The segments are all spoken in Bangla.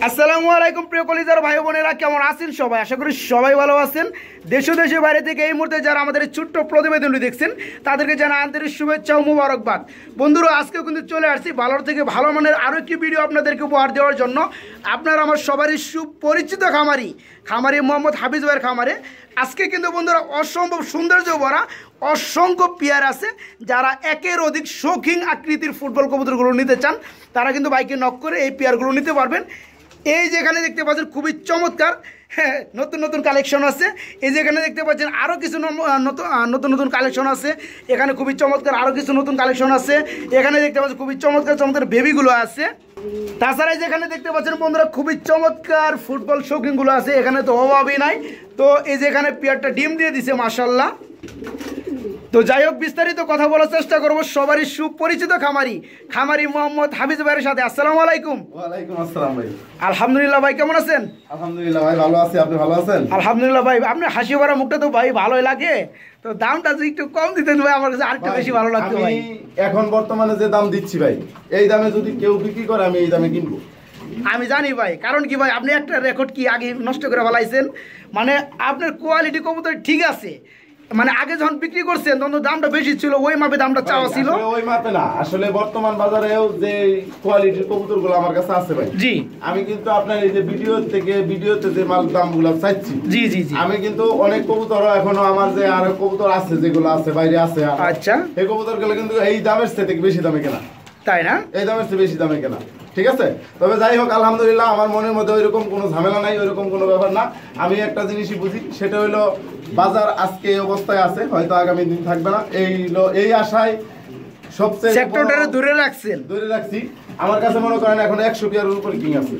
আসসালামু আলাইকুম প্রিয় কলিজার ভাই বোনেরা, কেমন আছেন সবাই? আশা করি সবাই ভালো আছেন। দেশ ও দেশের বাইরে থেকে এই মুহূর্তে যারা আমাদের এই ছোট্ট প্রতিবেদনটি দেখছেন তাদেরকে জানাই আন্তরিক শুভেচ্ছা ও মুবারকবাদ। বন্ধুরা, আজকেও কিন্তু চলে আসছি ভালোর থেকে ভালো মানের আরও একটি ভিডিও আপনাদেরকে উপহার দেওয়ার জন্য। আপনারা আমার সবারই সুপরিচিত খামারি মোহাম্মদ হাফিজ ভাইয়ের খামারে আজকে কিন্তু বন্ধুরা অসম্ভব সৌন্দর্য ভরা অসংখ্য পেয়ার আছে। যারা একের অধিক শৌখিন আকৃতির ফুটবল কবুতরগুলো নিতে চান তারা কিন্তু বাইকে নক করে এই পেয়ারগুলো নিতে পারবেন। এই যেখানে দেখতে পাচ্ছেন খুবই চমৎকার নতুন নতুন কালেকশন আছে। এই যেখানে দেখতে পাচ্ছেন আরও কিছু নতুন কালেকশন আছে। এখানে খুবই চমৎকার আরও কিছু নতুন কালেকশন আছে। এখানে দেখতে পাচ্ছেন খুবই চমৎকার বেবিগুলো আছে। তাছাড়া যেখানে দেখতে পাচ্ছেন বন্ধুরা খুবই চমৎকার ফুটবল শৌখিনগুলো আছে। এখানে তো অভাবই নাই। তো এই যে এখানে পেয়ারটা ডিম দিয়ে দিছে মাশাআল্লাহ। তো যাই হোক, বিস্তারিত কথা বলার চেষ্টা করবো সবারই সুপরিচিত খামারি মোহাম্মদ হাফিজ ভাইয়ের সাথে। আসসালামু আলাইকুম। ওয়ালাইকুম আসসালাম ভাই। আলহামদুলিল্লাহ ভাই, কেমন আছেন? আলহামদুলিল্লাহ ভাই, ভালো আছি। আপনি ভালো আছেন? আলহামদুলিল্লাহ ভাই, আপনি হাসি ভরা মুখটা তো ভাই ভালোই লাগে। তো দামটা যদি একটু কম দিতেন ভাই, আমার কাছে আরেকটু বেশি ভালো লাগতো ভাই। এখন বর্তমানে যে দাম দিচ্ছি ভাই, এই দামে যদি কেউ বিক্রি করে আমি এই দামে কিনবো। আমি জানি ভাই, কারণ কি ভাই, আপনি একটা রেকর্ড কি আগে নষ্ট করে ফেলাইছেন। মানে আপনার কোয়ালিটি কবুতর ঠিক আছে, মানে আগে যখন বিক্রি করছেন তখন দামটা বেশি ছিল, ওই মাপে দামটা চাওয়া ছিল। ওই মাপে না, আসলে বর্তমান বাজারেও যে কোয়ালিটির কবুতরগুলো আমার কাছে আছে ভাই, জি আমি কিন্তু আপনার এই যে ভিডিওতে যে মাল দামগুলো চাইছি, জি জি জি, আমি কিন্তু অনেক কবুতর এখনো আমার যে আরো কবুতর আছে যেগুলো আছে বাইরে আছে, আচ্ছা, এই কবুতরগুলো কিন্তু এই দামের থেকে বেশি দামে কেনা। তাই না? এই দামের চেয়ে বেশি দামে কেনা, ঠিক আছে। তবে যাই হোক, আলহামদুলিল্লাহ আমার মনের মধ্যে ওইরকম কোনো ঝামেলা নাই, ওইরকম কোনো ব্যাপার না। আমি একটা জিনিসই বুঝি, সেটা হলো বাজার আজকে এই অবস্থায় আছে, হয়তো আগামী দিন থাকবে না। এই আশায় সবচেয়ে সেক্টরটারে দূরে রাখছি। আমার কাছে মনে করেন এখন 100 পেয়ারের উপর কিং আছে।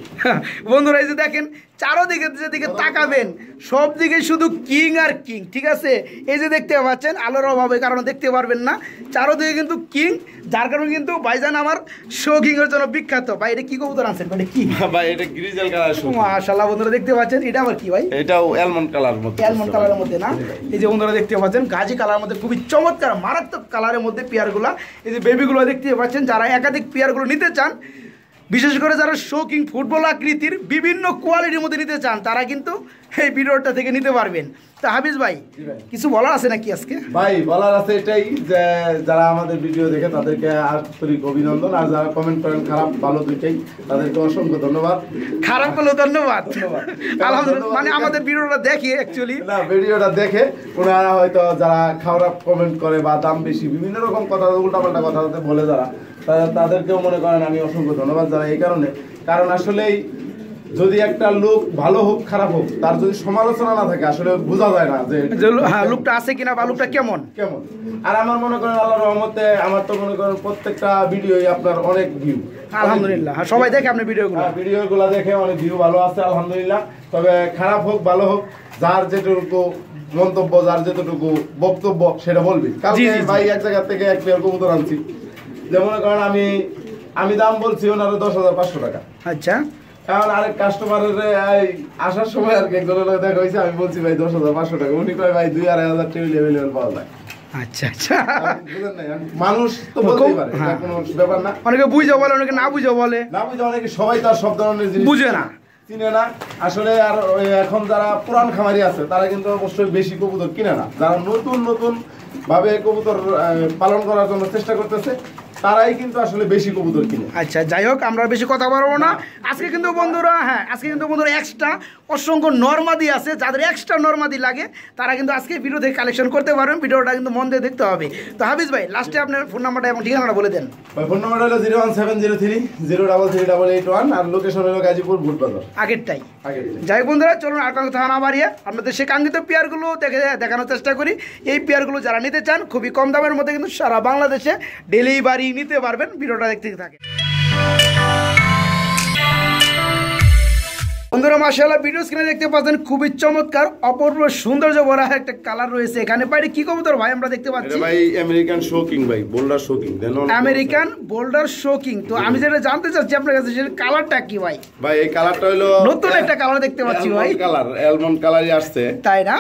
বন্ধুরা, এই যে দেখেন চারোদিকে যেদিকে তাকাবেন সব দিকে শুধু কিং আর কিং, ঠিক আছে। এই যে দেখতে পাচ্ছেন আলোর অভাবে কারণে দেখতে পারবেন না, চারোদিকে কিন্তু কিং, যার কারণে কিন্তু ভাইজান আমার শৌখিং এর জন্য বিখ্যাত। ভাই এটা কি কবুতর আনছেন? ভাই কি ভাই? এটা গ্রিজেল কালার। মাশাআল্লাহ বন্ধুরা দেখতে পাচ্ছেন, এটা আবার কি ভাই? এটাও অ্যালমন্ড কালারের মধ্যে। অ্যালমন্ড কালারের মধ্যে না? এই যে বন্ধুরা দেখতে পাচ্ছেন গাজি কালারের মধ্যে খুবই চমৎকার মারাত্মক কালারের মধ্যে পেয়ারগুলা। এই যে বেবিগুলো দেখতে পাচ্ছেন, যারা একাধিক পেয়ারগুলো নিতে চান, বিশেষ করে যারা শৌখিন ফুটবল আকৃতির বিভিন্ন কোয়ালিটির মধ্যে নিতে চান, তারা কিন্তু এই ভিডিওটা থেকে নিতে পারবেন। তা হাফিজ ভাই, কিছু বলার আছে নাকি আজকে? ভাই বলার আছে এটাই যে যারা আমাদের ভিডিও দেখে তাদেরকে আন্তরিক অভিনন্দন, আর যারা কমেন্ট করেন খারাপ ভালো দুইটাই, তাদেরকে অসংখ্য ধন্যবাদ। খারাপ হলেও ধন্যবাদ। আলহামদুলিল্লাহ, মানে আমাদের ভিডিওটা দেখে অ্যাকচুয়ালি না, ভিডিওটা দেখে ওনারা হয়তো যারা খারাপ কমেন্ট করে বা দাম বেশি বিভিন্ন রকম কথা উল্টাপাল্টা কথা বলে যারা, তাদেরকেও মনে করেন আমি অসংখ্য ধন্যবাদ জানাই। এই কারণ আসলেই যদি একটা লোক ভালো হোক খারাপ হোক, তার যদি সমালোচনা না থাকে আসলে বোঝা যায় না যে লোকটা আছে কিনা বা লোকটা কেমন। আর আমার মনে করেন আল্লাহর রহমতে আমার তো মনে করেন প্রত্যেকটা ভিডিওই আপনার অনেক ভিউ, আলহামদুলিল্লাহ। সবাই দেখে আপনার ভিডিওগুলো দেখে অনেক ভিউ ভালো আছে আলহামদুলিল্লাহ। তবে খারাপ হোক ভালো হোক, যার যেটুকু মন্তব্য, যার যেটুকু বক্তব্য সেটা বলবি। কালকে ভাই এক জায়গা থেকে এক পেয়ার কবুতর আনছি, যেমন কারণ আমি দাম বলছি ওনার 10,500 টাকা। আচ্ছা, এখন আরেক কাস্টমারের আসার সময় আর কি দেখা হয়েছে, আমি বলছি ভাই 10,500 টাকা, উনি কয় ভাই 2,500 টেবিল অ্যাভেলেবেল পাওয়া যায়। আচ্ছা আচ্ছা, মানুষ তো বলতেই পারে, কোনো ব্যাপার না। অনেকে বুঝে বলে, অনেকে না বুঝে বলে, অনেকে সবাই তার সব ধরনের জিনিস বুঝে না, চিনে না আসলে। আর এখন যারা পুরান খামারি আছে তারা কিন্তু অবশ্যই বেশি কবুতর কিনে না, যারা নতুন ভাবে কবুতর পালন করার জন্য চেষ্টা করতেছে তারাই কিন্তু আসলে বেশি কবুতর কিনে। আচ্ছা, যাই হোক, আমরা বেশি কথা বলবো না আজকে। কিন্তু বন্ধুরা এক্সট্রা অসংখ্য নরমাদি আছে, যাদের এক্সট্রা নরমাদি লাগে তারা কিন্তু আজকে ভিডিও থেকে কালেকশন করতে পারবেন। ভিডিওটা কিন্তু মন দিয়ে দেখতে হবে। তো হাফিজ ভাই, লাস্টে আপনার ফোন নাম্বারটা এবং ঠিকানাটা বলে দেন। ফোন নাম্বারটা হলো 01703 03388 আর লোকেশন হলো গাজীপুর বুটবাজার, আগেরটাই। যাই বন্ধুরা, চলুন আর কথা না বাড়িয়ে আপনাদের সে কাঙ্ক্ষিত পেয়ারগুলো দেখানোর চেষ্টা করি। এই পেয়ারগুলো যারা নিতে চান খুবই কম দামের মধ্যে কিন্তু সারা বাংলাদেশে ডেলিভারি নিতে পারবেন। ভিডিওটা দেখতে থাকে বন্ধুরা। মাশাআল্লাহ, ভিডিও স্ক্রিনে দেখতে পাচ্ছেন খুবই চমৎকার অপূর্ব সৌন্দর্য ভরা একটা কালার রয়েছে এখানে। বাইরে কি কবুতর ভাই আমরা দেখতে পাচ্ছি? ভাই আমেরিকান শোকিং ভাই, boulder shocking. American boulder shocking. তো আমি যেটা জানতে চাচ্ছি আপনার কাছে, সেটা কালারটা কি ভাই? ভাই এই কালারটা হলো নতুন একটা কালার দেখতে পাচ্ছি ভাই, কালার অ্যালমন্ড কালারই আসছে, তাই না?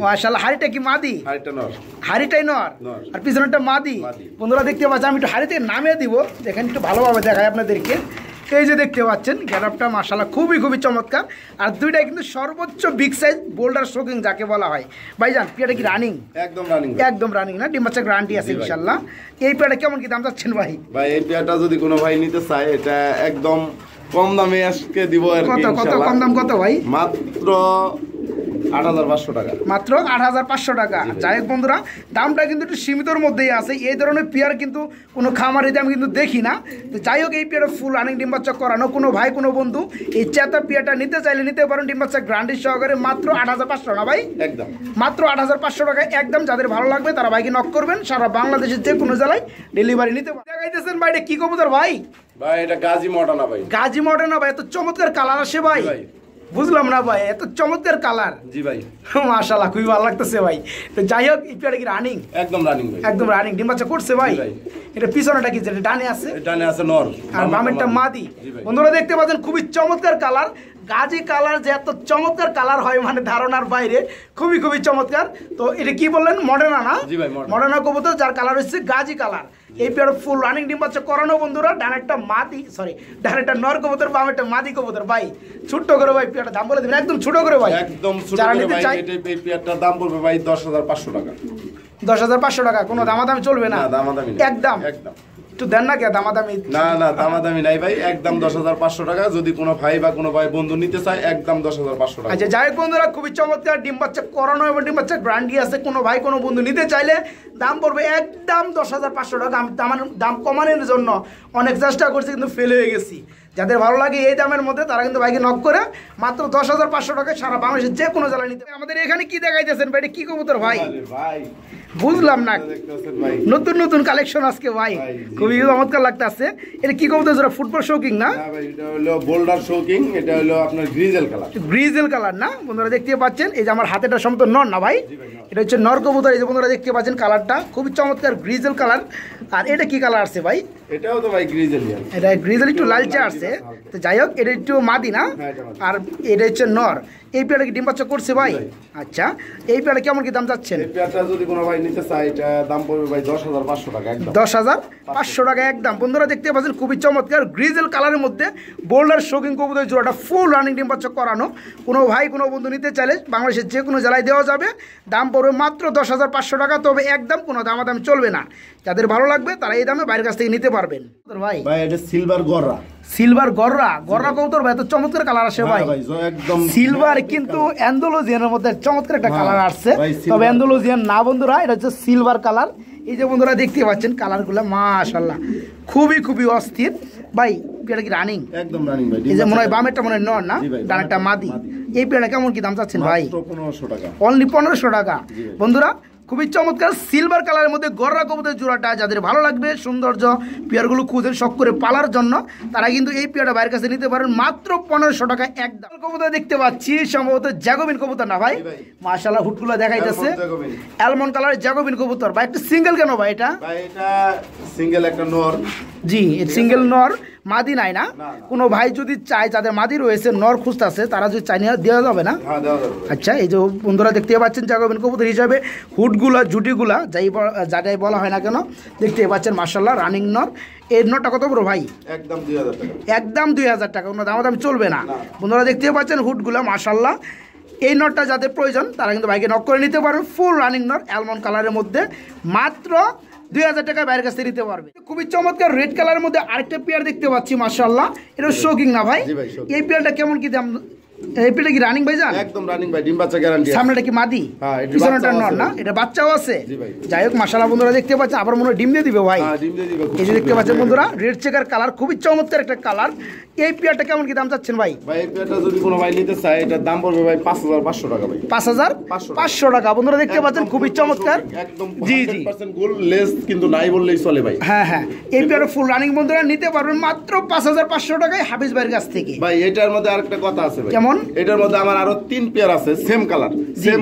মাশাআল্লাহ, হাড়িটা কি মাদি? হাড়িটা নর। হাড়িটাই নর আর পিছনেরটা মাদি। বন্ধুরা দেখতে পাচ্ছি, আমি একটু হাড়ি থেকে নামিয়ে দিব, দেখেন একটু ভালোভাবে দেখাই আপনাদেরকে। এই যে দেখতে পাচ্ছেন গ্যারাপটা মাশাআল্লাহ খুবই খুবই চমৎকার। আর দুইটাই কিন্তু সর্বোচ্চ বিগ সাইজ বোল্ডার শোকিং যাকে বলা হয়। ভাইজান পেয়ারটা কি রানিং? একদম রানিং, একদম রানিং না? ডিম বাচ্চা গ্যারান্টি আছে ইনশাআল্লাহ। এই পেয়ারটা কেমন কি দাম চাচ্ছেন ভাই? ভাই এই পেয়ারটা যদি কোনো ভাই নিতে চায় এটা একদম কম দামে আজকে দিব আর কি। কত কম দাম কত ভাই? মাত্র ৮৫০০ টাকা। মাত্র ৮৫০০ টাকা। যাই হোক বন্ধুরা, দামটা কিন্তু একটু সীমিতর মধ্যেই আছে। এই ধরনের পেয়ার কিন্তু কোনো খামারিতে আমি কিন্তু দেখি না। তো যাই হোক, এই পেয়ারটা ফুল রানিং ডিম বাচ্চা করানো। কোনো ভাই কোনো বন্ধু এই চেতা পেয়ারটা নিতে চাইলে নিতে পারেন ডিম বাচ্চা গ্যারান্টি সহকারে মাত্র ৮৫০০ না ভাই? একদম মাত্র ৮৫০০ টাকায় একদম। যাদের ভালো লাগবে তারা ভাইকে নক করবেন, সারা বাংলাদেশের যে কোনো জেলায় ডেলিভারি নিতে পারেন। দেখাইতেছেন ভাই এটা কি কবুতর ভাই? ভাই এটা গাজী মডার্না ভাই। গাজী মডার্না ভাই, এত চমৎকার কালার আসে ভাই। বুঝলাম না ভাই, এত চমৎকার কালার। জি ভাই মাশাআল্লাহ খুবই ভালো লাগতেছে ভাই। তো যাই হোক, এই পেয়ারটা কি রানিং? একদম রানিং ভাই। একদম রানিং ডিম বাচ্চা করছে ভাই। এটা পিছনেটা কি, যেটা ডানে আছে? ডানে আছে নর আর বামেরটা মাদি। বন্ধুরা দেখতে পাচ্ছেন খুবই চমৎকার কালার। গাজী কালার যে এত চমৎকার কালার হয় মানে ধারণার বাইরে, খুবই খুবই চমৎকার। তো এটা কি বললেন, মডার্না না? মডার্না কবুতর, যার কালার হচ্ছে গাজী কালার। এই পেয়ার ফুল রানিং ডিম বাচ্চা করানো বন্ধুরা। ডানেরটা মাদি, সরি ডানেরটা নর কবুতর, বামেরটা মাদি কবুতর। ভাই ছোট্ট করে ভাই পেয়ারটা দাম বলে দিবেন, একদম ছোট করে ভাই। একদম ছোট করে ভাই। এই পেয়ারটার দাম পড়বে ভাই ১০৫০০ টাকা। ১০৫০০ টাকা। কোনো দামাদামি চলবে না? দামাদামি একদম একদম। একটু দেন না কে দামাদামি? না না দামাদামি নাই ভাই, একদম ১০৫০০ টাকা। যদি কোনো ভাই বা কোনো ভাই বন্ধু নিতে চায় একদম ১০৫০০ টাকা। আচ্ছা যাই হোক বন্ধুরা, খুবই চমৎকার ডিম বাচ্চা করানো এবং ডিম বাচ্চা গ্যারান্টি আছে। কোনো ভাই কোনো বন্ধু নিতে চাইলে দাম পড়বে একদম ১০৫০০ টাকা। আমি দাম কমানোর জন্য অনেক চেষ্টা করছি কিন্তু ফেল হয়ে গেছি। যাদের ভালো লাগে এই দামের মধ্যে তারা কিন্তু ভাইকে নক করে মাত্র ১০৫০০ টাকায় সারা বাংলাদেশের যে কোনো জেলায় নিতে। আমাদের এখানে কি দেখাইতেছেন ভাই? এটা কি কবুতর ভাই? ভাই বুঝলাম না, নতুন নতুন কালেকশন আজকে ভাই, খুবই চমৎকার লাগতেছে। এটা কি কবুতর? যারা ফুটবল শৌকিং না? এটা হলো বোল্ডার শৌকিং। এটা হলো আপনার গ্রিজেল কালার। গ্রিজেল কালার না? বন্ধুরা দেখতে পাচ্ছেন এই যে আমার হাতেটা সম্ভবত নর না ভাই? এটা হচ্ছে নর কবুতর। এই যে বন্ধুরা দেখতে পাচ্ছেন কালারটা খুবই চমৎকার গ্রিজেল কালার। আর এটা কি কালার আছে ভাই? এটাও তো ভাই গ্রিজেল। এটা গ্রিজেল একটু লালচে আসছে। তো যাই হোক, এটা একটু মাদি না? আর এটা হচ্ছে নর। এই পেয়ারটা কি ডিম বাচ্চা করছে ভাই? আচ্ছা, এই পেয়ারটা কেমন কি দাম যাচ্ছেন? এই পেয়ারটা যদি কোনো ভাই নিতে চায় এটা দাম পড়বে ভাই ১০৫০০ টাকা একদম। ১০৫০০ টাকা একদম। বন্ধুরা দেখতে পাচ্ছেন খুবই চমৎকার গ্রিজেল কালারের মধ্যে বোল্ডার শৌকিং কবুতর জোড়াটা ফুল রানিং ডিম বাচ্চা করানো। কোনো ভাই কোনো বন্ধু নিতে চাইলে বাংলাদেশের যে কোনো জেলায় দেওয়া যাবে। দাম পড়বে মাত্র ১০৫০০ টাকা। তবে একদম কোনো দামাদামি চলবে না। যাদের ভালো লাগবে তারা এই দামে বাইরের কাছ থেকে নিতে পারবেন ভাই। ভাই এটা সিলভার গররা। সিলভার গররা, গররা কবুতর ভাই, তো চমৎকার কালার আসে ভাই। একদম সিলভার কিন্তু অ্যান্ডালুজিয়ানের মধ্যে চমৎকার একটা কালার আসছে। তবে অ্যান্ডালুজিয়ান না বন্ধুরা, এটা হচ্ছে সিলভার কালার। এই যে বন্ধুরা দেখতে পাচ্ছেন কালারগুলো মাশাআল্লাহ খুবই খুবই অস্থির ভাই। পেয়ারটা কি রানিং? একদম রানিং ভাই। এই যে মনে হয় বামেরটা মনে হয় নর না, ডানেরটা মাদি। এই পেয়ারটা কেমন কি দাম চাচ্ছেন ভাই? ১৫০০ টাকা। অনলি ১৫০০ টাকা। বন্ধুরা খুবই চমৎকার সিলভার কালারের মধ্যে গররা কবুতর জোড়াটা, যাদের ভালো লাগবে সৌন্দর্য পেয়ারগুলো খুঁজে শখ করে পালার জন্য, তারা কিন্তু এই পেয়ারটা বাইরের কাছে নিতে পারেন মাত্র ১৫০০ টাকা একদম। কবুতর দেখতে পাচ্ছি সম্ভবত জ্যাকোবিন কবুতর না ভাই? মাশাআল্লাহ হুটগুলো দেখাইতেছে অ্যালমন্ড কালারের জ্যাকোবিন কবুতর ভাই। একটা সিঙ্গেল কেন ভাই এটা? ভাই এটা সিঙ্গেল একটা নর। জি সিঙ্গেল নর, মাদি নাই না? কোনো ভাই যদি চায়, যাদের মাদি রয়েছে নর খুঁজতেছে, তারা যদি চাই দেওয়া যাবে না? আচ্ছা, এই যে বন্ধুরা দেখতে পাচ্ছেন জ্যাকোবিন কবুতর হিসাবে হুডগুলা জুটিগুলা যাই বলা হয় না কেন, দেখতে পাচ্ছেন মাশাআল্লাহ রানিং নর। এর নরটা কত বড় ভাই? একদম ২০০০ টাকা। একদম ২০০০ টাকা। কোনো দামাদামি চলবে না। বন্ধুরা দেখতে পাচ্ছেন হুডগুলা মাশাআল্লাহ। এই নটটা যাদের প্রয়োজন তারা কিন্তু বাইকে নক করে নিতে পারবেন। ফুল রানিং নট অ্যালমন্ড কালারের মধ্যে মাত্র ২০০০ টাকা বাইরের কাছে নিতে পারবে। খুবই চমৎকার রেড কালারের মধ্যে আরেকটা পেয়ার দেখতে পাচ্ছি মাশাআল্লাহ। এটা শৌকিং না ভাই? এই পেয়ারটা কেমন কি দাম? এই পেয়ারটা কি রানিং ভাই জান? একদম রানিং ভাই, ডিম বাচ্চা গ্যারান্টি। সামনেটা কি মাদি? হ্যাঁ, পিছনেটা নর না? এটা বাচ্চাও আছে। যাই হোক মাশাআল্লাহ বন্ধুরা দেখতে পাচ্ছেন, আবার মনে হয় ডিম দিয়ে দিবে ভাই। হ্যাঁ ডিম দিয়ে দিবে। এই যে দেখতে পাচ্ছেন বন্ধুরা রেড চেকার কালার, খুবই চমৎকার একটা কালার। এই পেয়ারটা কেমন কি দাম চাচ্ছেন ভাই? ভাই এই পেয়ারটা যদি কোনো ভাই নিতে চায় এটার দাম পড়বে ভাই ৫৫০০ টাকা ভাই। ৫৫০০ টাকা। বন্ধুরা দেখতে পাচ্ছেন খুবই চমৎকার। একদম জি জি 100% গোল লেস কিন্তু নাই বললেই চলে ভাই। হ্যাঁ হ্যাঁ, এই পেয়ারটা ফুল রানিং বন্ধুরা নিতে পারবেন মাত্র ৫৫০০ টাকায় হাফিজ ভাইয়ের কাছ থেকে। ভাই এটার মধ্যে আরেকটা কথা আছে ভাই। কেমন? এটার মধ্যে আমার আরো ৩ পেয়ার আছে সেম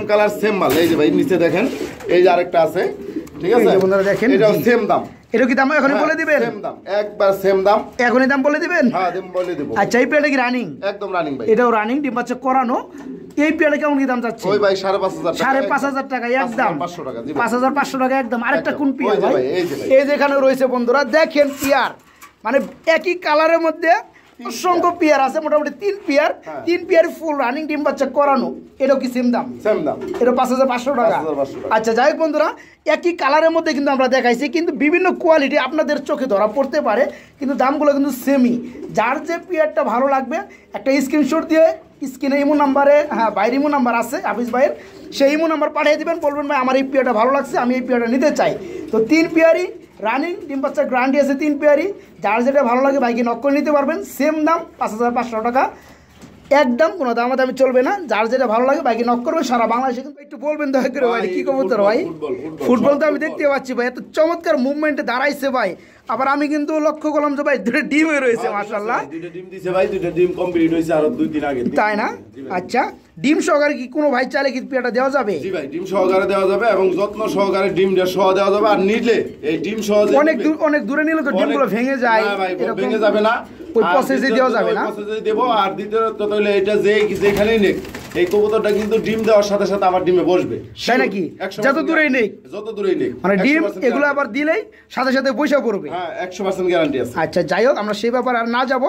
কালার সেম মাল। এই যে ভাই নিচে দেখেন, এই যে আরেকটা আছে, ঠিক আছে বন্ধুরা দেখেন, এটাও সেম দাম। এটা কি দাম এখনই বলে দিবেন? সেম দাম, একবার সেম দাম। এখনই দাম বলে দিবেন? হ্যাঁ দাম বলে দেব। আচ্ছা, এই পেয়ারটা কি রানিং? একদম রানিং ভাই। এটাও রানিং, ডিম বাচ্চা করানো। এই পেয়ারটা কেমন কি দাম যাচ্ছে? ওই ভাই ৫৫০০ টাকা। ৫৫০০ টাকা একদম। ৫০০ টাকা। ৫৫০০ টাকা একদম। আরেকটা কোন পেয়ার ভাই? এই যে এই যেখানে রয়েছে বন্ধুরা দেখেন পেয়ার, মানে একই কালারের মধ্যে অসংখ্য পেয়ার আছে, মোটামুটি 3 পেয়ার, 3 পেয়ার ফুল রানিং ডিম বাচ্চা করানো। এটাও কি সেম দাম? সেম দাম, এটা 5500 টাকা। 5500 টাকা। আচ্ছা, যাই হোক বন্ধুরা, একই কালারের মধ্যে কিন্তু আমরা দেখাইছি, কিন্তু বিভিন্ন কোয়ালিটি আপনাদের চোখে ধরা পড়তে পারে, কিন্তু দামগুলো কিন্তু সেমই। যার যে পেয়ারটা ভালো লাগবে একটা স্ক্রিনশট দিয়ে স্ক্রিনে ইমো নাম্বারে, হ্যাঁ বাইরে ইমো নাম্বার আছে হাফিজ ভাইয়ের, সেই ইমো নাম্বার পাঠিয়ে দেবেন, বলবেন ভাই আমার এই পেয়ারটা ভালো লাগছে, আমি এই পেয়ারটা নিতে চাই। তো 3 পেয়ারই রানিং ডিম বাচ্চার গ্যারান্টি আছে, 3 পেয়ারই। যার যেটা ভালো লাগে বাইকে নক করে নিতে পারবেন। সেম দাম 5500 টাকা, একদম কোনো দামাদামি চলবে না। যার যেটা ভালো লাগে বাইকে নক করবে সারা বাংলাদেশে। কিন্তু একটু বলবেন দয়া করে ভাই, কি কবুতর ভাই? ফুটবল তো আমি দেখতে পাচ্ছি ভাই, এত চমৎকার মুভমেন্টে দাঁড়াইছে ভাই। আবার আমি কিন্তু লক্ষ্য করলাম যে ভাই 2টা ডিমে রয়েছে, মাশাআল্লাহ। 2টা ডিম দিছে ভাই, 2টা ডিম কমপ্লিট হইছে আর 2 দিন আগে, তাই না? আচ্ছা, ডিম সহকারে কি কোনো ভাই চাইলে কি পেয়ারটা দেওয়া যাবে? জি ভাই, ডিম সহকারে দেওয়া যাবে এবং যত্ন সহকারে ডিমটা সহ দেওয়া যাবে। আর নিলে এই ডিম সহ অনেক দূরে নিলে তো ডিমগুলো ভেঙে যায়, না ভাই ভেঙে যাবে না, ওই প্রসেসে দেওয়া যাবে না, প্রসেসে দেব। আর দ্বিতীয়ত হলো এটা যেখানেই নেক এই কবুতরটা কিন্তু ডিম দেওয়ার সাথে সাথে আমার ডিমে বসবে, তাই নাকি? যত দূরেই নেক, যত দূরেই নেক, মানে ডিম এগুলো আবার দিলেই সাথে সাথে বসে পড়বে। হ্যাঁ, 100% গ্যারান্টি আছে। আচ্ছা, যাই হোক, আমরা সেই ব্যাপারে আর না যাব।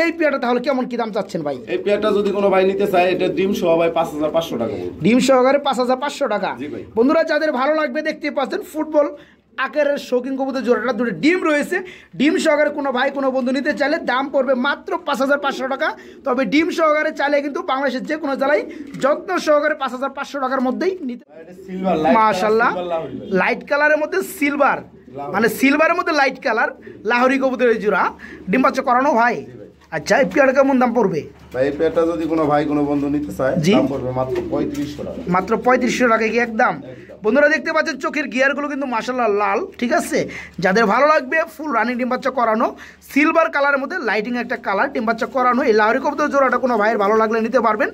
এই পেয়ারটা তাহলে কেমন কি দাম চাচ্ছেন ভাই? এই পেয়ারটা যদি কোনো ভাই নিতে চায়, এটা ডিম সহ ভাই 5500 টাকা বলবো। ডিম সহকারে 5500 টাকা। জি ভাই। বন্ধুরা যাদের ভালো লাগবে, দেখতে পাচ্ছেন ফুটবল আকারের শৌখিন কবুতর জোড়াটা, 2টা ডিম রয়েছে। ডিম সহকারে কোনো ভাই কোনো বন্ধু নিতে চাইলে দাম পড়বে মাত্র 5500 টাকা। তবে ডিম সহকারে চাইলে কিন্তু বাংলাদেশের যে কোনো জেলায় যত্ন সহকারে 5500 টাকার মধ্যেই নিতে। মাশাআল্লাহ, লাইট কালারের মধ্যে সিলভার, মানে সিলভারের মধ্যে লাইট কালার লাহোরি কবুতরের জোড়া, ডিম বাচ্চা করানো ভাই। আচ্ছা, এই পেয়ারটা কেমন দাম পড়বে ভাই? এই পেয়ারটা যদি কোনো ভাই কোনো বন্ধু নিতে চায়, দাম পড়বে মাত্র 3500 টাকা। মাত্র 3500 টাকা কি একদম? বন্ধুরা দেখতে পাচ্ছেন চোখের গিয়ারগুলো কিন্তু মাশাআল্লাহ লাল, ঠিক আছে? যাদের ভালো লাগবে ফুল রানিং ডিম বাচ্চা করানো, সিলভার কালারের মধ্যে লাইটিং একটা কালার, ডিম বাচ্চা করানো, এই লাহোরি কবুতর জোড়াটা কোনো ভাইয়ের ভালো লাগলে নিতে পারবেন।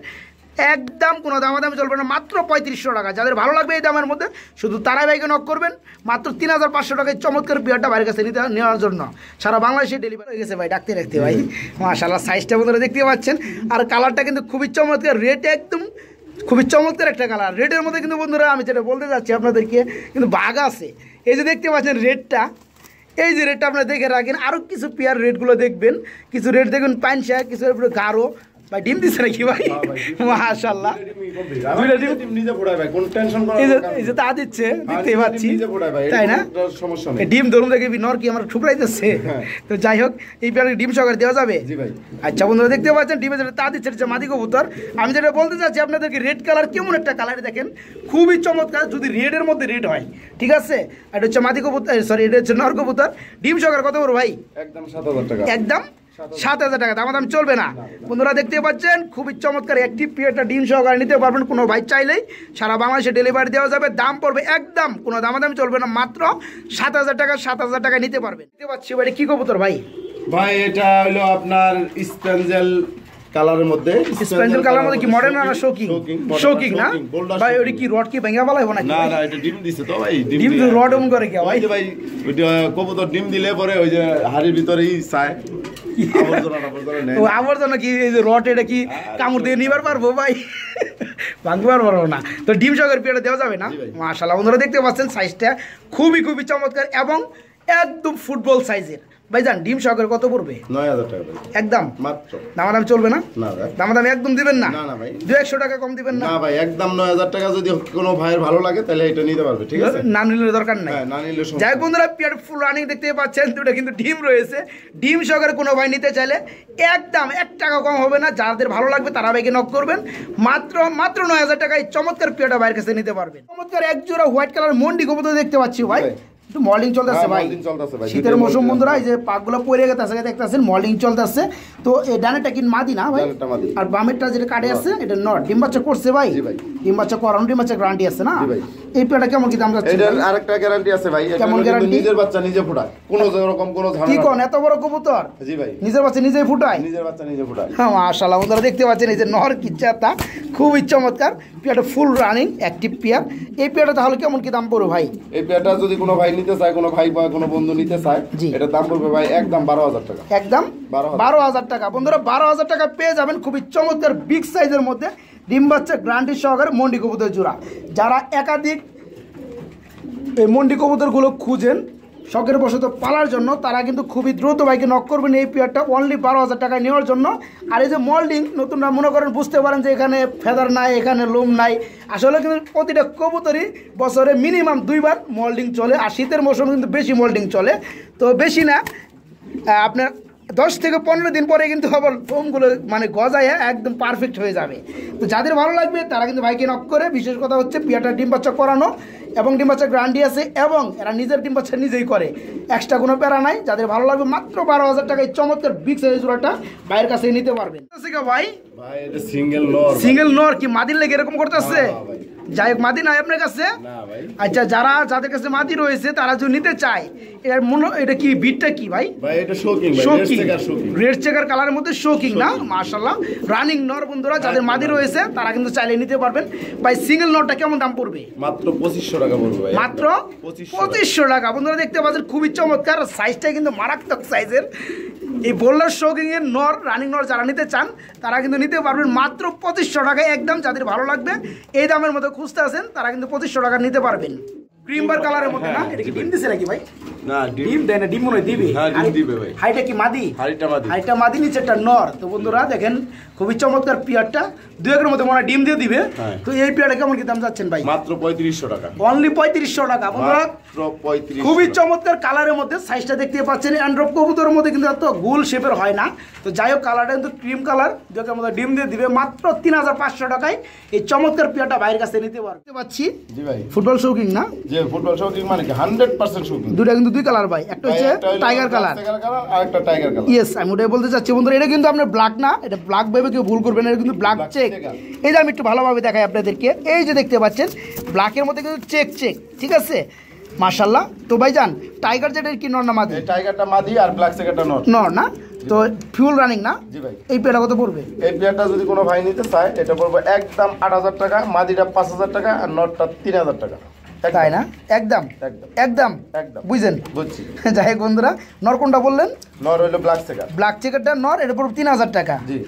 একদম কোনো দামাদামি চলবে না, মাত্র 3500 টাকা। যাদের ভালো লাগবে এই দামের মধ্যে শুধু তারাই ভাইকে নক করবেন। মাত্র 3500 টাকায় চমৎকার পেয়ারটা বাইরের কাছে নেওয়ার জন্য সারা বাংলাদেশে ডেলিভারি হয়ে গেছে ভাই। ডাকতে রাখতে ভাই, মাশাআল্লাহ, সাইজটা বন্ধুরা দেখতে পাচ্ছেন। আর কালারটা কিন্তু খুবই চমৎকার, রেড একদম খুবই চমৎকার একটা কালার। রেডের মধ্যে কিন্তু বন্ধুরা আমি যেটা বলতে যাচ্ছি আপনাদেরকে, কিন্তু বাঘ আছে। এই যে দেখতে পাচ্ছেন রেডটা, এই যে রেডটা আপনারা দেখে রাখেন। আরও কিছু পেয়ার রেডগুলো দেখবেন, কিছু রেড দেখবেন পাইনসা, কিছু গাঢ়। ভাই ডিম দিচ্ছে নাকি ভাই? মাশাআল্লাহ, এই যে তা দিচ্ছে, দেখতে পাচ্ছি, তাই না? ডিম ধরুন দেখে নর কি আমার ঠুকরাইতেছে। তো যাই হোক, এই পেয়ারে ডিম সহকারে দেওয়া যাবে। আচ্ছা বন্ধুরা দেখতে পাচ্ছেন ডিমে যেটা তা দিচ্ছে, এটা মাদি কবুতর। আমি যেটা বলতে চাচ্ছি আপনাদেরকে, রেড কালার কেমন একটা কালার দেখেন, খুবই চমৎকার। যদি রেডের মধ্যে রেড হয়, ঠিক আছে? এটা হচ্ছে মাদি কবুতর, সরি এটা হচ্ছে নর কবুতর। ডিম সহকারে কত বড় ভাই? একদম 7000 টাকা। একদম 7000 টাকা, দাম চলবে না। বন্ধুরা দেখতে পাচ্ছেন খুবই চমৎকার অ্যাক্টিভ পেয়ারটা ডিম সহকারে নিতে পারবেন। কোনো ভাই চাইলেই সারা বাংলাদেশে ডেলিভারি দেওয়া যাবে। দাম পড়বে একদম কোনো দামাদামি চলবে না, মাত্র 7000 টাকা। 7000 টাকায় নিতে পারবেন। দেখতে পাচ্ছি ভাই কি কবুতর ভাই? ভাই এটা হলো আপনার স্প্যাঞ্জেল কালারের মধ্যে। স্প্যাঞ্জেল কালারের মধ্যে কি মডার্ন না শৌকিং? শৌকিং না ভাই? ওটা কি রড কি ভেঙে ফেলাইবো নাকি? না না, এটা ডিম দিছে তো ভাই। ডিম তো রড অন করে কে ভাই? ভাই ওইটা কবুতর ডিম দিলে পরে ওই যে হাড়ির ভিতরেই চায় আবর্জনা কি এই যে রড, এটা কি কামড় দিয়ে নিবার পারবো ভাই? ভাঙবার পারবো না। তো ডিম সহকারে পেয়ারটা দেওয়া যাবে না? মাশাআল্লাহ, বন্ধুরা দেখতে পাচ্ছেন সাইজটা খুবই খুবই চমৎকার এবং একদম ফুটবল সাইজের। ভাইজান ডিম সহকারে কত পড়বে? 9000 টাকা একদম মাত্র। দামাদামি চলবে না? না ভাই, দামাদামি একদম দিবেন না? না না ভাই, 200 টাকা কম দিবেন না? না ভাই, একদম 9000 টাকা। যদি কোনো ভাইয়ের ভালো লাগে তাহলে এটা নিতে পারবে, ঠিক আছে? না নিলে দরকার নাই। হ্যাঁ, না নিলে যাই হোক বন্ধুরা, পেয়ার ফুল রানিং দেখতে পাচ্ছেন, দুটো কিন্তু ডিম রয়েছে। ডিম সহকারে কোনো ভাই নিতে চাইলে একদম 1 টাকা কম হবে না। যাদের ভালো লাগবে তারা ভাইকে নক করবেন। মাত্র 9000 টাকায় চমৎকার পেয়ারটা ভাইয়ের কাছে নিতে পারবেন। চমৎকার এক জোড়া হোয়াইট কালার মন্ডি কবুতর দেখতে পাচ্ছি ভাই। একটু মল্ডিং চলতেছে ভাই, শীতের মৌসুম বন্ধুরা। এই যে পাকগুলো পরে গেছে দেখতেছেন, মল্ডিং চলতেছে। তো এই ডানেরটা কি মাদি না ভাই? আর বামেরটা যেটা কাটে আছে এটা নট। ডিম বাচ্চা করছে ভাই? ডিম বাচ্চা করানো, ডিম বাচ্চা গ্যারান্টি আছে না? এই পেয়ারটা কেমন কি দাম যাচ্ছে? এটার আরেকটা গ্যারান্টি আছে ভাই। কেমন গ্যারান্টি? নিজের বাচ্চা নিজে ফুটায়, কোনো রকম কোনো ঝামেলা। কি কোন এত বড় কবুতর? জি ভাই, নিজের বাচ্চা নিজেই ফুটায়? নিজের বাচ্চা নিজে ফুটায়। হ্যাঁ মাশাআল্লাহ, বন্ধুরা দেখতে পাচ্ছেন এই যে নর কিচ্ছাটা খুবই চমৎকার। পেয়ারটা ফুল রানিং অ্যাক্টিভ পেয়ার। এই পেয়ারটা তাহলে কেমন কি দাম পড়বে ভাই? এই পেয়ারটা যদি কোনো ভাই নিতে চায়, কোনো ভাই বা কোনো বন্ধু নিতে চায়, এটার দাম পড়বে ভাই একদম 12000 টাকা। একদম 12000 টাকা। বন্ধুরা 12000 টাকা পেয়ে যাবেন খুবই চমৎকার বিগ সাইজের মধ্যে ডিম বাচ্চা গ্যারান্টি সহকারে মন্ডি কবুতর জোড়া। যারা একাধিক এই মন্ডি কবুতরগুলো খুঁজেন শখের বশত পালার জন্য তারা কিন্তু খুবই দ্রুত ভাইকে নক করবেন এই পেয়ারটা অনলি 12,000 টাকায় নেওয়ার জন্য। আর এই যে মল্ডিং নতুনরা মনে করেন বুঝতে পারেন যে এখানে ফেদার নাই, এখানে লোম নাই, আসলে কিন্তু প্রতিটা কবুতরই বছরে মিনিমাম 2 বার মল্ডিং চলে। আর শীতের মৌসুমে কিন্তু বেশি মল্ডিং চলে, তো বেশি না আপনার 10 থেকে 15 দিন পরে কিন্তু আবার লোমগুলো মানে গজায় একদম পারফেক্ট হয়ে যাবে। তো যাদের ভালো লাগবে তারা কিন্তু ভাইকে নক করে। বিশেষ কথা হচ্ছে পেয়ারটা ডিম বাচ্চা করানো এবং ডিম বাচ্চা গ্যারান্টি আছে এবং এরা নিজের ডিম বাচ্চা নিজেই করে, এক্সট্রা কোনো প্যারা নাই। যাদের ভালো লাগবে মাত্র 12,000 টাকায় চমৎকার বিগ সাইজ জোড়াটা ভাইয়ের কাছে নিতে পারবেন। ভাই এটা সিঙ্গেল নর কি মাদির লেগে এরকম করতেছে? যাই হোক মাদি নাই আপনার কাছে? আচ্ছা, যাদের কাছে মাদি রয়েছে তারা যদি নিতে চায় এর এটা কি বিটটা কি ভাই? এটা শোকিং রেড চেকার কালারের মধ্যে শোকিং না, মাশাআল্লাহ রানিং নর। বন্ধুরা যাদের মাদি রয়েছে তারা কিন্তু চাইলে নিতে পারবেন। ভাই সিঙ্গেল নরটা কেমন দাম পড়বে? মাত্র 2500 টাকা পড়বে ভাই, মাত্র 2500 টাকা। বন্ধুরা দেখতে পাচ্ছেন খুবই চমৎকার, সাইজটা কিন্তু মারাত্মক সাইজের। এই বোল্ডার শোকিং এর নর, রানিং নর যারা নিতে চান তারা কিন্তু নিতে পারবেন মাত্র 2500 টাকায় একদম। যাদের ভালো লাগবে এই দামের মধ্যে খুঁজতে আছেন তারা কিন্তু 2500 টাকা নিতে পারবেন। ক্রিমবার কালারের মধ্যে না, এটা কি ডিম দিছে নাকি ভাই? না ডিম দেয় না, ডিম মনে দিবে। হ্যাঁ ডিম দিবে ভাই। হাইটা কি মাদি? হাইটা মাদি, নিচে একটা নর। তো বন্ধুরা দেখেন খুবই চমৎকার পিয়ারটা, 2 একের মধ্যে মনে ডিম দিয়ে দিবে। তো এই পিয়ারটা কেমন কি দাম যাচ্ছেন ভাই? মাত্র 3500 টাকা, অনলি 3500 টাকা। বন্ধুরা খুবই চমৎকার কালারের মধ্যে, সাইজটা দেখতে পাচ্ছেন অ্যান্ড্রপ কবুতরের মধ্যে কিন্তু এত গোল শেপের হয় না। তো যাই হোক কালারটা কিন্তু ক্রিম কালার, 2 একের মধ্যে ডিম দিয়ে দিবে মাত্র 3500 টাকায় এই চমৎকার পিয়ারটা বাইরের কাছে নিতে পাচ্ছি। জি ভাই ফুটবল শৌকিং না? জি ফুটবল শৌকিং মানে কি 100% শৌকিং। দুটো কিন্তু 2 কালার ভাই, একটা হচ্ছে টাইগার কালার আর একটা টাইগার কালার। ইয়েস, আমি ওটাই বলতে চাচ্ছি বন্ধুরা। এটা কিন্তু আপনার ব্ল্যাক না, এটা ব্ল্যাক ভেবে কেউ ভুল করবেন, এটা কিন্তু ব্ল্যাক চেক। এই যে আমি একটু ভালোভাবে দেখাই আপনাদেরকে, এই যে দেখতে পাচ্ছেন ব্ল্যাকের মধ্যে কিন্তু চেক, ঠিক আছে মাশাআল্লাহ। তো ভাইজান টাইগার যেটা কি নর না মাদি? টাইগারটা মাদি আর ব্ল্যাক চেকারটা নর না? তো ফিউল রানিং না? জি ভাই। এই পেয়ারটা কত পড়বে? এই পেয়ারটা যদি কোনো ভাই নিতে চায় এটা পড়বে একদম 8000 টাকা, মাদিটা 5000 টাকা আর নরটা 3000 টাকা। তাই না? একদম বুঝছেন? বুঝছি। যাই হোক বন্ধুরা, নর কোনটা বললেন? নর হইলো ব্ল্যাক চেকারটা নর, এটা পড়বে 3000 টাকা। জি।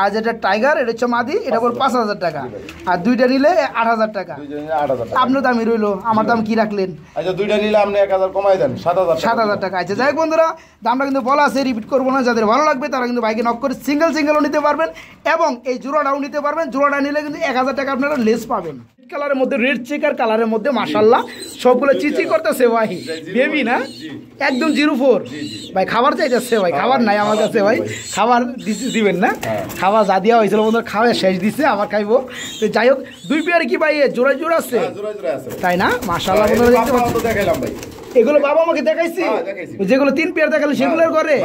আর যেটা টাইগার এটা হচ্ছে মাদি, এটা পড়বে 5000 টাকা। আর দুইটা নিলে 8000 টাকা। আপনার দামই রইলো, আমার দাম কি রাখলেন? আচ্ছা দুইটা নিলে আপনি 1000 কমাই দেন, 7000 টাকা। আচ্ছা যাই হোক বন্ধুরা, দামটা কিন্তু বলা আছে, রিপিট করবো না। যাদের ভালো লাগবে তারা কিন্তু বাইকে নক করে সিঙ্গেলও নিতে পারবেন এবং এই জোড়াটাও নিতে পারবেন। জোড়াটা নিলে কিন্তু 1000 টাকা আপনারা লেস পাবেন। কালারের মধ্যে রেড চেকার কালারের মধ্যে মাশাআল্লাহ সবগুলো চিচি করতেছে ভাই। বেবি না, একদম 04 ভাই। খাবার চাইতেছে ভাই, খাবার নাই আমার কাছে ভাই, খাবার দিবেন না? খাবার যা দেওয়া হয়েছিল বন্ধুরা খাওয়া শেষ দিছে, আবার খাইবো। তো যাই হোক 2 পেয়ার কি ভাই জোড়া আছে? তাই না? মাশাআল্লাহ বন্ধুরা দেখতে পাচ্ছেন দেখাইলাম ভাই। এগুলো বাবা আমাকে দেখাইছি, যেগুলো 3 পেয়ার দেখালো সেগুলোর করে।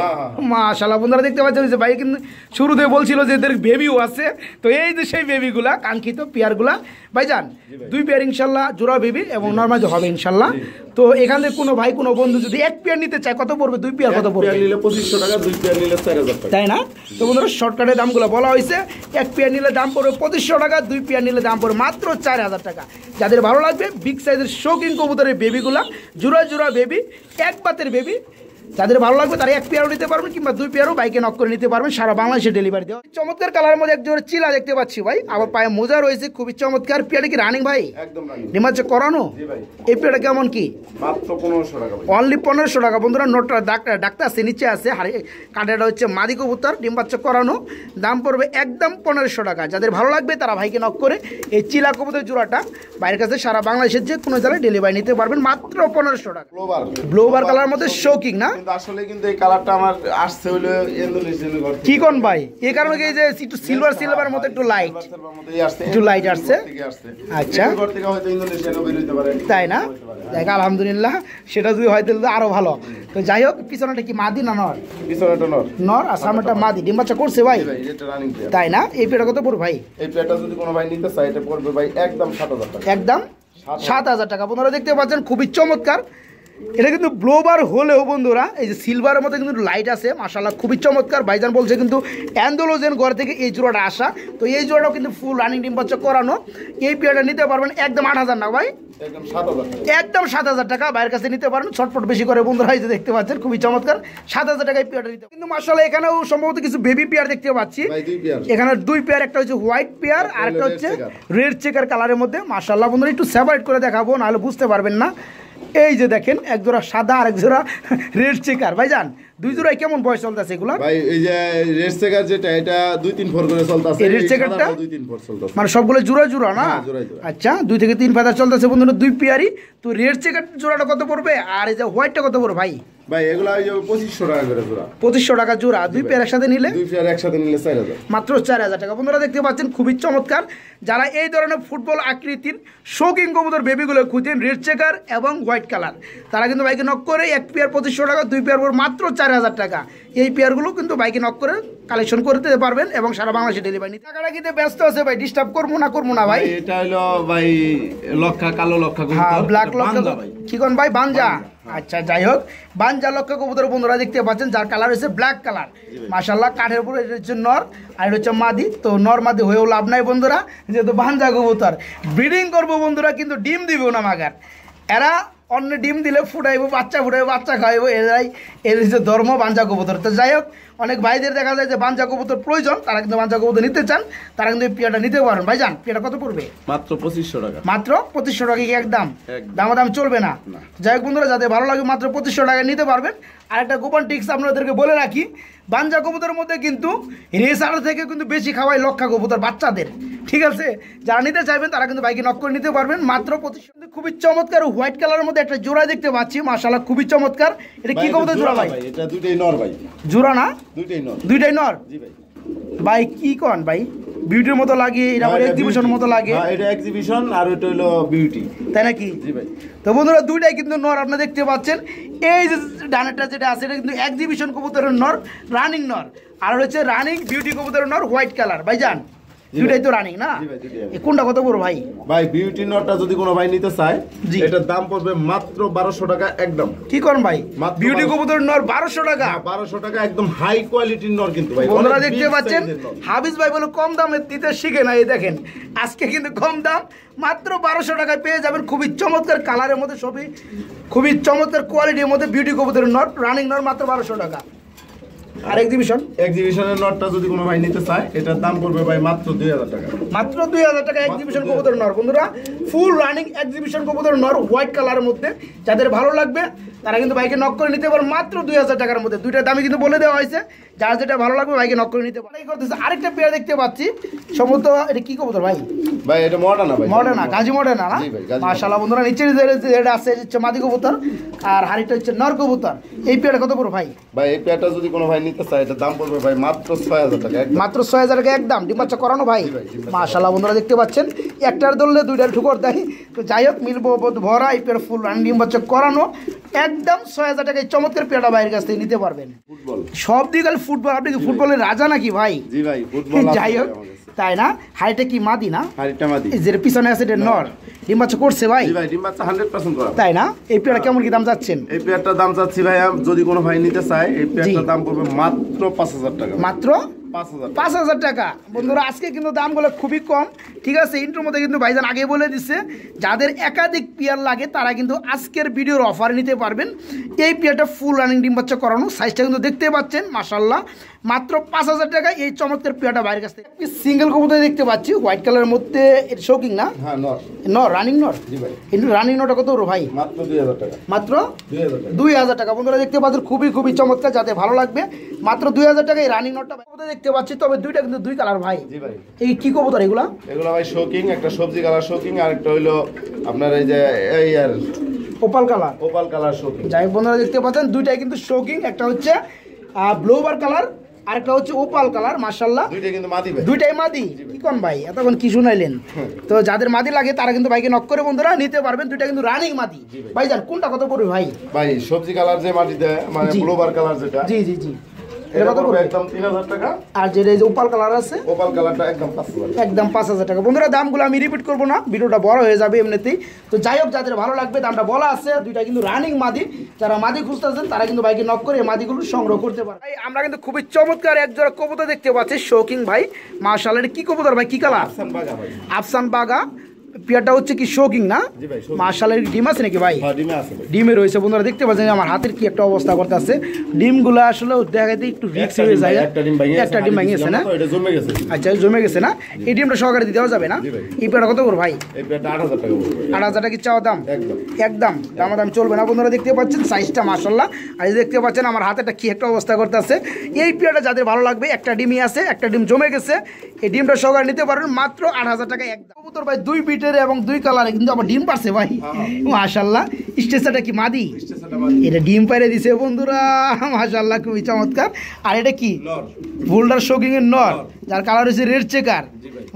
মাশাআল্লাহ বন্ধুরা দেখতে পাচ্ছেন যে ভাই কিন্তু শুরুতে বলছিল যে এদের বেবিও আছে। তো এই যে সেই বেবিগুলা, কাঙ্ক্ষিত পেয়ারগুলা ভাইজান, 2 পেয়ার ইনশাল্লাহ জোড়া বেবি এবং নরমাল হবে ইনশাল্লাহ। তো এখান থেকে কোনো ভাই কোনো বন্ধু যদি 1 পেয়ার নিতে চায় কত পড়বে? 2 পেয়ার কত পড়বে? 2500 টাকা, 2 পেয়ার নিলে 4000 টাকা। তাই না? তো বন্ধুরা শর্টকাটের দামগুলো বলা হয়েছে। 1 পেয়ার নিলে দাম পড়বে 2500 টাকা, 2 পেয়ার নিলে দাম পড়বে মাত্র 4000 টাকা। যাদের ভালো লাগবে বিগ সাইজের শৌখিন কবুতরের বেবিগুলা, জোড়া বেবি, 1 বাতের বেবি, যাদের ভালো লাগবে তারা 1 পেয়ারও নিতে পারবেন কিংবা 2 পেয়ারও বাইকে নক করে নিতে পারবেন। সারা বাংলাদেশে ডেলিভারি দেওয়া। চমৎকার কালারের মধ্যে একজোড়া চিলা দেখতে পাচ্ছি ভাই, আবার পায়ে মোজা রয়েছে, খুবই চমৎকার। পেয়ারটা কি রানিং ভাই? একদম রানিং, ডিমাচ্ছে করানো। জি ভাই। এই পেয়ারটা কেমন কি? মাত্র 1500 টাকা ভাই, অনলি 1500 টাকা। বন্ধুরা নোটটা ডাক্তার আছে, নিচে আছে, কাঁটাটা হচ্ছে মাদি কবুতর, ডিম বাচ্চা করানো, দাম পড়বে একদম 1500 টাকা। যাদের ভালো লাগবে তারা ভাইকে নক করে এই চিলা কবুতর জোড়াটা বাইরের কাছে সারা বাংলাদেশের যে কোনো জায়গায় ডেলিভারি নিতে পারবেন মাত্র 1500 টাকা। ব্লোবার কালার মধ্যে শৌকিং না? কিন্তু আসলে কিন্তু এই কালারটা আমার আসছে হলো ইন্দোনেশিয়ান ঘর থেকে। কি কোন ভাই? এই কারণে এই যে একটু সিলভার মতো একটু লাইট আসছে। আচ্ছা ঘর থেকে হয়তো ইন্দোনেশিয়ানও বের হইতে পারে, তাই না? দেখ আলহামদুলিল্লাহ, সেটা যদি হয় তাহলে আরো ভালো। তো যাই হোক পিছনেটা কি মাদি না নর? পিছনেটা নর আর সামনেটা মাদি। ডিম বাচ্চা করছে ভাই? এটা রানিং পেয়ার। তাই না? এই পেয়ারটা কত পড়বে ভাই? এই পেয়ারটা যদি কোনো ভাই নিতে চায় এটা পড়বে ভাই একদম 7000 টাকা। একদম 7000 টাকা। বন্ধুরা দেখতে পাচ্ছেন খুবই চমৎকার। এটা কিন্তু ব্লোবার হলেও বন্ধুরা এই যে সিলভারের মধ্যে কিন্তু লাইট আছে, মাশাআল্লাহ খুবই চমৎকার। ভাইজান বলছে কিন্তু অ্যান্ডোলোজেন ঘর থেকে এই জোড়াটা আসা। তো এই জোড়াটাও কিন্তু ফুল রানিং ডিম বাচ্চা করানো। এই পেয়ারটা নিতে পারবেন একদম 8000 না ভাই? একদম 7000 টাকা। বাইরের কাছে নিতে পারেন, ছটফট বেশি করে বন্ধুরা, এই যে দেখতে পাচ্ছেন খুবই চমৎকার। 7000 টাকায় পেয়ারটা নিতে। কিন্তু মাশাআল্লাহ এখানেও সম্ভবত কিছু বেবি পেয়ার দেখতে পাচ্ছি। এখানে 2 পেয়ার, একটা হচ্ছে হোয়াইট পেয়ার আর একটা হচ্ছে রেড চেকার কালারের মধ্যে। মাশাআল্লাহ বন্ধুরা একটু সেপারেট করে দেখাবো, নাহলে বুঝতে পারবেন না। এই যে দেখেন এক জোড়া সাদা আর এক জোড়া রেড চেকার ভাইজান, দুই জোড়ায় কেমন বয়স চলতেছে এগুলা? ভাই এই যে রেড চেকার যেটা এটা 2-3 ফোর করে চলতেছে, এই রেড চেকারটা 2-3 ফোর চলতেছে, মানে সবগুলো জোড়া জোড়া না? আচ্ছা 2 থেকে 3 পাতা চলতেছে বন্ধুরা, 2 পেয়ারই। তো রেড চেকার জোড়াটা কত পড়বে আর এই যে হোয়াইটটা কত পড়বে ভাই? ভাই এগুলা ওই যে 2500 টাকা করে জোড়া। 2500 টাকা জোড়া, 2 পেয়ার একসাথে নিলে? 2 পেয়ার একসাথে নিলে 4000, মাত্র 4000 টাকা। বন্ধুরা দেখতে পাচ্ছেন খুবই চমৎকার। যারা এই ধরনের ফুটবল আকৃতির শৌখিন কবুতর বেবিগুলো খুঁজেন রেড চেকার এবং হোয়াইট কালার, তারা কিন্তু বাইকে নক করে 1 পেয়ার 2500 টাকা, 2 পেয়ার মাত্র 4000 টাকা। এই পেয়ারগুলো কিন্তু বাইকে নক করে কালেকশন করতে পারবেন এবং সারা বাংলাদেশে ডেলিভারি নিতে। টাকাটা কিন্তু ব্যস্ত আছে ভাই, ডিস্টার্ব করবো না ভাই? এটা হলো ভাই লক্ষা, কালো লক্ষা কবুতর, ব্ল্যাক লক্ষা কি কোন ভাই? বানজা। আচ্ছা যাই হোক, বানজা লক্ষা কবুতর বন্ধুরা দেখতে পাচ্ছেন, যার কালার হচ্ছে ব্ল্যাক কালার। মাশাআল্লাহ কাঠের উপরে এটা হচ্ছে নর আর এটা হচ্ছে মাদি। তো নর মাদি হয়েও লাভ নাই বন্ধুরা, যেহেতু বানজা কবুতর ব্রিডিং করবো বন্ধুরা, কিন্তু ডিম দিবেও না মাগার। এরা অন্য ডিম দিলে ফুটাইবো, বাচ্চা ফুটাইবো, বাচ্চা খাওয়াইবো, এর হচ্ছে ধর্ম বানজা কবুতর। তো যাই হোক, অনেক ভাইদের দেখা যায় যে বানজা কবুতর প্রয়োজন, তারা কিন্তু বানজা কবুতর নিতে চান, তারা কিন্তু এই পেয়ারটা নিতে পারেন। ভাইজান পেয়ারটা কত পড়বে? মাত্র 2500 টাকা। মাত্র 2500 টাকা কি একদম? দামাদাম চলবে না? যাই হোক বন্ধুরা, যাদের ভালো লাগে মাত্র 2500 টাকায় নিতে পারবেন। আর একটা গোপন টিক্স আপনাদেরকে বলে রাখি, বানজা কবুতরের মধ্যে কিন্তু রেসার থেকে কিন্তু বেশি খাওয়াই লক্ষা কবুতর বাচ্চাদের, ঠিক আছে? যারা নিতে চাইবেন তারা কিন্তু বাইকে নক করে নিতে পারবেন মাত্র 2500। খুবই চমৎকার হোয়াইট কালারের মধ্যে একটা জোড়া দেখতে পাচ্ছি, মাশাআল্লাহ খুবই চমৎকার। এটা কি কবুতর জোড়া ভাই? এটা দুইটাই নর ভাই। জোড়া না? দুইটাই নর। জি ভাই। ভাই কি কোন ভাই, বিউটির মতো লাগে, এটা আবার এক্সিবিশন মতো লাগে। হ্যাঁ এটা এক্সিবিশন আর ওটা হলো বিউটি, তাই নাকি? জি ভাই। তো বন্ধুরা দুইটাই কিন্তু নর, আপনারা দেখতে পাচ্ছেন। এই যে ডানেরটা যেটা আছে এটা কিন্তু এক্সিবিশন কবুতরের নর, রানিং নর, আর হচ্ছে রানিং বিউটি কবুতরের নর হোয়াইট কালার। ভাইজান দুইটাই তো রানিং না? কোনটা কত পড়বে ভাই? ভাই বিউটি নটটা যদি কোনো ভাই নিতে চায়, এটার দাম পড়বে মাত্র 1200 টাকা একদম। কি কোন ভাই? বিউটি কবুতরের নর 1200 টাকা? 1200 টাকা একদম হাই কোয়ালিটির নর কিন্তু ভাই। বন্ধুরা দেখতে পাচ্ছেন, হাফিজ ভাই বলে কম দামে দিতে শিখে না, এই দেখেন আজকে কিন্তু কম দাম, মাত্র 1200 টাকায় পেয়ে যাবেন খুবই চমৎকার কালারের মধ্যে, সবই খুবই চমৎকার কোয়ালিটির মধ্যে বিউটি কবুতরের নর, রানিং নর, মাত্র 1200 টাকা। আর এক্সিবিশনের নটটা যদি কোনো ভাই নিতে চায়, এটার দাম পড়বে ভাই মাত্র 2000 টাকা। মাত্র 2000 টাকা এক্সিবিশন কবুতরের নর বন্ধুরা, ফুল রানিং এক্সিবিশন কবুতরের নর হোয়াইট কালারের মধ্যে। যাদের ভালো লাগবে তারা কিন্তু বাইকে নক করে নিতে পারেন মাত্র 2000 টাকার মধ্যে। দুইটার দামই কিন্তু বলে দেওয়া হয়েছে, যার যেটা ভালো লাগবে বাইকে নক করে নিতে পারেন। আরেকটা পেয়ার দেখতে পাচ্ছি, সম্ভবত এটা কি কবুতর ভাই? ভাই এটা মডার্ন ভাই, মডার্ন, গাজী মডার্ন না? মাশাআল্লাহ বন্ধুরা, নিচের যেটা আছে হচ্ছে মাদি কবুতর আর হাড়িটা হচ্ছে নর কবুতর। এই পেয়ারটা কত পড়বে ভাই? ভাই এই পেয়ারটা যদি কোনো ভাই নিতে চায়, এটার দাম পড়বে ভাই মাত্র 6000 টাকা। মাত্র 6000 টাকা একদম, ডিম বাচ্চা করানো ভাই। মাশাআল্লাহ বন্ধুরা দেখতে পাচ্ছেন, একটার ধরলে দুইটার ঠুকর দেয়। তো যাই হোক, মিলবো ভরা এই পেয়ার ফুল রানিং ডিম বাচ্চা করানো একদম 6000 টাকায় চমৎকার পেয়ারটা বাইরের কাছ থেকে নিতে পারবেন। ফুটবল সব দিকে ফুটবল, আপনি কি ফুটবলের রাজা নাকি ভাই? জি ভাই ফুটবল। যাই হোক, তাই না? হাইটা কি মাদি না? হাইটা মাদি। এই যে পিছনে আছে এটা নর, ডিম বাচ্চা করছে ভাই? জি ভাই ডিম বাচ্চা 100% করা। তাই না? এই পেয়ারটা কেমন কি দাম যাচ্ছেন? এই পেয়ারটার দাম যাচ্ছে ভাই, যদি কোনো ভাই নিতে চায়, এই পেয়ারটার দাম পড়বে মাত্র 5000 টাকা। মাত্র 5000 টাকা। বন্ধুরা আজকে কিন্তু দামগুলো খুবই কম, ঠিক আছে? ইন্ট্রোর মধ্যে কিন্তু ভাইজান আগে বলে দিচ্ছে, যাদের একাধিক পেয়ার লাগে তারা কিন্তু আজকের ভিডিওর অফার নিতে পারবেন। এই পেয়ারটা ফুল রানিং ডিম বাচ্চা করানো, সাইজটা কিন্তু দেখতে পাচ্ছেন মাশাআল্লাহ, মাত্র 5000 টাকা এই চমৎকার পেয়ারটা বাইরের কাছ থেকে। সিঙ্গেল কবুতর দেখতে পাচ্ছি হোয়াইট কালারের মধ্যে, এটা শৌকিং না? হ্যাঁ নর। নর, রানিং নর। জি ভাই। কিন্তু রানিং নরটা কত ভাই? মাত্র 2000 টাকা। মাত্র 2000 টাকা। বন্ধুরা দেখতে পাচ্ছেন খুবই খুবই চমৎকার, যাতে ভালো লাগবে মাত্র 2000 টাকা এই রানিং নরটা দেখতে পাচ্ছি। তবে দুইটা কিন্তু দুই কালার ভাই। জি ভাই। এই কি কবুতর এগুলা? এগুলা ভাই শৌকিং, একটা সবজি কালার শৌকিং, আর একটা হইলো আপনার এই যে এই আর opal colour. Opal colour shocking. যাই বন্ধুরা দেখতে পাচ্ছেন দুইটাই কিন্তু শৌকিং, একটা হচ্ছে ব্লোবার কালার আরেকটা হচ্ছে ওপাল কালার। মাশাআল্লাহ দুইটাই কিন্তু মাদি ভাই। দুইটাই মাদি। কি কোন ভাই এতক্ষণ কি শুনাইলেন? তো যাদের মাদি লাগে তারা কিন্তু বাইকে নক করে বন্ধুরা নিতে পারবেন। দুইটা কিন্তু রানিং মাদি। ভাইজান কোনটা কত পড়বে ভাই? ভাই সবজি কালার যে মাটি দেয়, মানে ব্লোবার কালার যেটা। জি জি জি। এটা কত পড়বে? একদম 3000 টাকা। আর যে এই যে ওপাল কালার আছে, ওপাল কালারটা একদম 5000। একদম 5000 টাকা। বন্ধুরা দামগুলো আমি রিপিট করব না, ভিডিওটা বড় হয়ে যাবে এমনিতেই। তো যাই হোক, যাদের ভালো লাগবে দামটা বলা আছে। দুইটা কিন্তু রানিং মাদি, যারা মাদি খুঁজতেছেন তারা কিন্তু বাইকে নক করে এই মাদিগুলো সংগ্রহ করতে পারে। ভাই আমরা কিন্তু খুবই চমৎকার এক জোড়া কবুতর দেখতে পাচ্ছি, শৌকিং ভাই। মাশাআল্লাহ, এটা কি কবুতর ভাই? কি কালার? আফসান বাগা ভাই। আফসান বাগা। পেয়ারটা হচ্ছে কি শোকিং না? জি ভাই, শৌখিন। মাশাআল্লাহ, ডিম আছে নাকি ভাই? হ্যাঁ, ডিমে আছে ভাই। ডিমে রয়েছে বন্ধুরা, দেখতে পাচ্ছেন আমার হাতের কি একটা অবস্থা করতে আছে। ডিমগুলো আসলে দেখাতে একটু রিস্ক একটা হয়ে ডিম যায়। ভাই, একটা ডিম ভেঙে একটা ডিম ভেঙেছে না? তো এটা জমে গেছে। আচ্ছা, জমে গেছে না? এই ডিমটা সহকারে দিতে যাবে না? জি ভাই। এই পেয়ারটা কত করে ভাই? এই পেয়ারটা 8,000 টাকা পড়বে ভাই। 8,000 টাকা কি চাওয়া দাম? একদম। একদম দামাদাম চলবে না বন্ধুরা, দেখতে পাচ্ছেন সাইজটা মাশাআল্লাহ। আর এই দেখতে পাচ্ছেন আমার হাতেটা কি একটা অবস্থা করতে আছে। এই পেয়ারটা যাদের ভালো লাগবে, একটা ডিমই আছে, একটা ডিম জমে গেছে, এই ডিমটা সহকারে নিতে পারবেন মাত্র 8,000 টাকা একদম। কবুতর ভাই 2 বিটের এবং 2 কালারে, কিন্তু আবার ডিম পারছে ভাই মাশাআল্লাহ। স্টেশনটা কি মাদি? স্টেশনটা মাদি। এটা ডিম পাইরে দিছে বন্ধুরা মাশাআল্লাহ, খুবই চমৎকার। আর এটা কি? নর। বোল্ডার শোকিং এর নর, যার কালার হচ্ছে রেড চেকার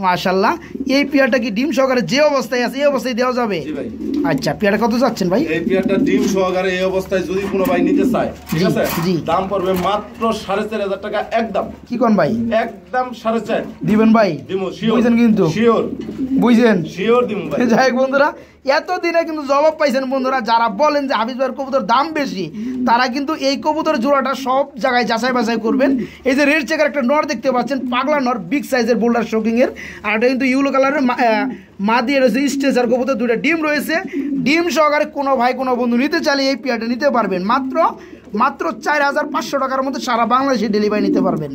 মাশাআল্লাহ। এই পেয়ারটা কি ডিম সহকারে যে অবস্থায় আছে এই অবস্থায় দেওয়া যাবে? জি ভাই। আচ্ছা, পেয়ারটা কত যাচ্ছেন ভাই? এই পেয়ারটা ডিম সহকারে এই অবস্থায় যদি কোনো ভাই নিতে চায়, ঠিক জি, আছে, জি। দাম পড়বে মাত্র 4,500 টাকা একদম। কি কোন ভাই? একদম 4,500 দিবেন ভাই? দিমু শিওর। বুঝছেন কিন্তু? শিওর। বুঝছেন? শিওর দিমু ভাই। যাই হোক বন্ধুরা, এতদিনে কিন্তু জবাব পাইছেন বন্ধুরা। যারা বলেন যে হাফিজ ভাইয়ের কবুতর দাম বেশি, তারা কিন্তু এই কবুতর জোড়াটা সব জায়গায় যাচাই বাছাই করবেন। এই যে রেড চেকার একটা নর দেখতে পাচ্ছেন, পাগলা নর, বিগ সাইজের বোল্ডার শোকিং এর। আর এটা কিন্তু ইউলো কালারের মা দিয়ে রয়েছে স্টেজার কবুতর, 2টা ডিম রয়েছে। ডিম সহকারে কোনো ভাই কোনো বন্ধু নিতে চাইলে এই পেয়ারটা নিতে পারবেন মাত্র 4,500 টাকার মধ্যে সারা বাংলাদেশে ডেলিভারি নিতে পারবেন।